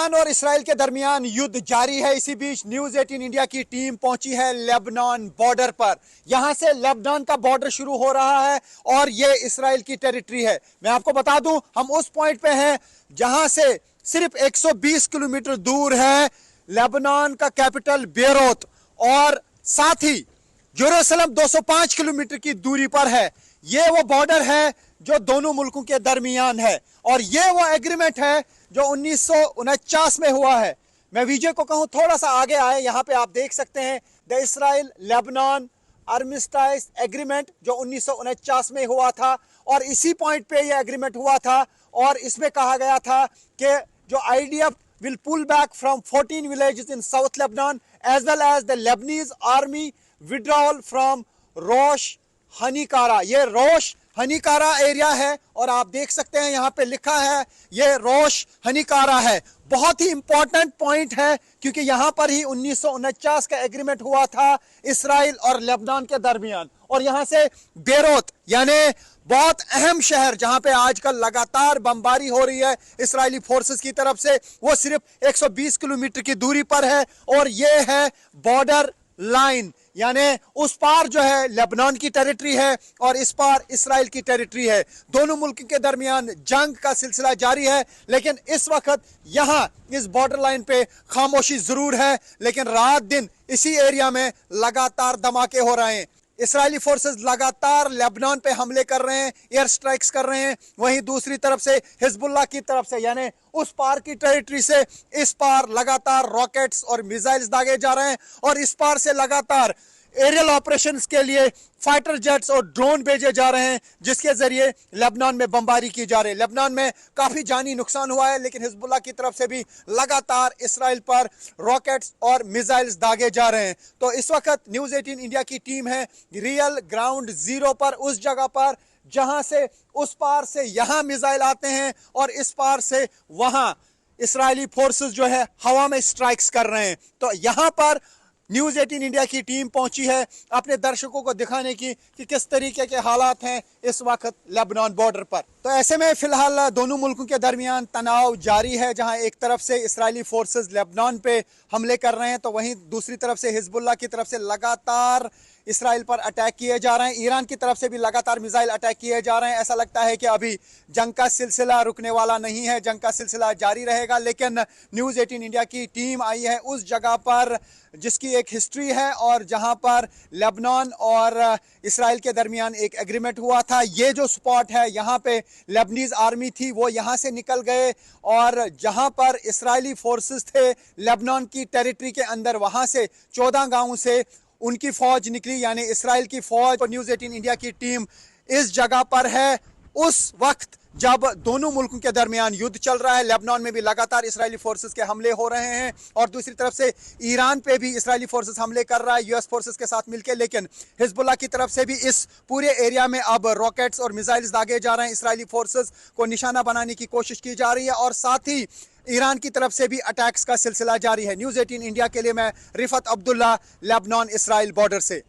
Iran और Israel के दरमियान युद्ध जारी है। इसी बीच न्यूज 18 इंडिया की टीम पहुंची है लेबनान बॉर्डर पर। यहां से लेबनान का बॉर्डर शुरू हो रहा है और ये इसराइल की टेरिटरी है। मैं आपको बता दूं, हम उस पॉइंट पे हैं जहां से सिर्फ 120 किलोमीटर दूर है लेबनान का कैपिटल बेरूत और साथ ही यरूशलेम 205 किलोमीटर की दूरी पर है। ये वो बॉर्डर है जो दोनों मुल्कों के दरमियान है और ये वो एग्रीमेंट है जो 1949 में हुआ है। मैं वीडियो को कहूं थोड़ा सा आगे आए, यहां पे आप देख सकते हैं द इसराइल लेबनान आर्मिस्टाइज एग्रीमेंट जो 1949 में हुआ था और इसी पॉइंट पे ये एग्रीमेंट हुआ था और इसमें कहा गया था कि जो IDF will pull back from 14 villages in South Lebanon as well as the Lebanese army withdrawal from रोश हनीकारा। ये रोश हनीकारा एरिया है और आप देख सकते हैं यहाँ पे लिखा है ये रोश हनीकारा है। बहुत ही इंपॉर्टेंट पॉइंट है क्योंकि यहाँ पर ही 1949 का एग्रीमेंट हुआ था इसराइल और लेबनान के दरमियान और यहाँ से बेरूत यानी बहुत अहम शहर जहां पे आजकल लगातार बमबारी हो रही है इजरायली फोर्सेस की तरफ से, वो सिर्फ 120 किलोमीटर की दूरी पर है और ये है बॉर्डर लाइन। यानी उस पार जो है लेबनान की टेरिटरी है और इस पार इसराइल की टेरिटरी है। दोनों मुल्क के दरमियान जंग का सिलसिला जारी है, लेकिन इस वक्त यहां इस बॉर्डर लाइन पे खामोशी जरूर है, लेकिन रात दिन इसी एरिया में लगातार धमाके हो रहे हैं। इसराइली फोर्सेस लगातार लेबनान पे हमले कर रहे हैं, एयर स्ट्राइक्स कर रहे हैं। वहीं दूसरी तरफ से हिजबुल्लाह की तरफ से यानी उस पार की टेरिटरी से इस पार लगातार रॉकेट्स और मिसाइल्स दागे जा रहे हैं और इस पार से लगातार एरियल ऑपरेशंस के लिए फाइटर जेट्स और ड्रोन भेजे जा रहे हैं जिसके जरिए लेबनान में बमबारी की जा रही है। लेबनान में काफी जानी नुकसान हुआ है, लेकिन हिजबुल्लाह की तरफ से भी लगातार इसराइल पर रॉकेट्स और मिसाइल्स दागे जा रहे हैं। तो इस वक्त न्यूज 18 इंडिया की टीम है रियल ग्राउंड जीरो पर, उस जगह पर जहां से उस पार से यहां मिसाइल आते हैं और इस पार से वहां इसराइली फोर्सेस जो है हवा में स्ट्राइक्स कर रहे हैं। तो यहां पर न्यूज 18 इंडिया की टीम पहुंची है अपने दर्शकों को दिखाने की कि किस तरीके के हालात हैं इस वक्त लेबनान बॉर्डर पर। तो ऐसे में फिलहाल दोनों मुल्कों के दरमियान तनाव जारी है, जहां एक तरफ से इसराइली फोर्सेस लेबनान पे हमले कर रहे हैं तो वहीं दूसरी तरफ से हिजबुल्लाह की तरफ से लगातार इसराइल पर अटैक किए जा रहे हैं। ईरान की तरफ से भी लगातार मिसाइल अटैक किए जा रहे हैं। ऐसा लगता है कि अभी जंग का सिलसिला रुकने वाला नहीं है, जंग का सिलसिला जारी रहेगा। लेकिन न्यूज 18 इंडिया की टीम आई है उस जगह पर जिसकी एक हिस्ट्री है और जहां पर लेबनान और इसराइल के दरमियान एक एग्रीमेंट हुआ था। ये जो स्पॉट है यहाँ पे लेबनीज आर्मी थी वो यहाँ से निकल गए और जहां पर इसराइली फोर्सेस थे लेबनान की टेरिटरी के अंदर, वहां से 14 गांवों से उनकी फौज निकली यानी इसराइल की फौज। और न्यूज 18 इंडिया की टीम इस जगह पर है उस वक्त जब दोनों मुल्कों के दरमियान युद्ध चल रहा है। लेबनान में भी लगातार इसराइली फोर्सेस के हमले हो रहे हैं और दूसरी तरफ से ईरान पे भी इसराइली फोर्सेस हमले कर रहा है यूएस फोर्सेस के साथ मिलकर। लेकिन हिजबुल्लाह की तरफ से भी इस पूरे एरिया में अब रॉकेट्स और मिसाइल्स दागे जा रहे हैं। इसराइली फोर्सेस को निशाना बनाने की कोशिश की जा रही है और साथ ही ईरान की तरफ से भी अटैक्स का सिलसिला जारी है। न्यूज 18 इंडिया के लिए मैं Rifat Abdullah, Lebanon Israel border से।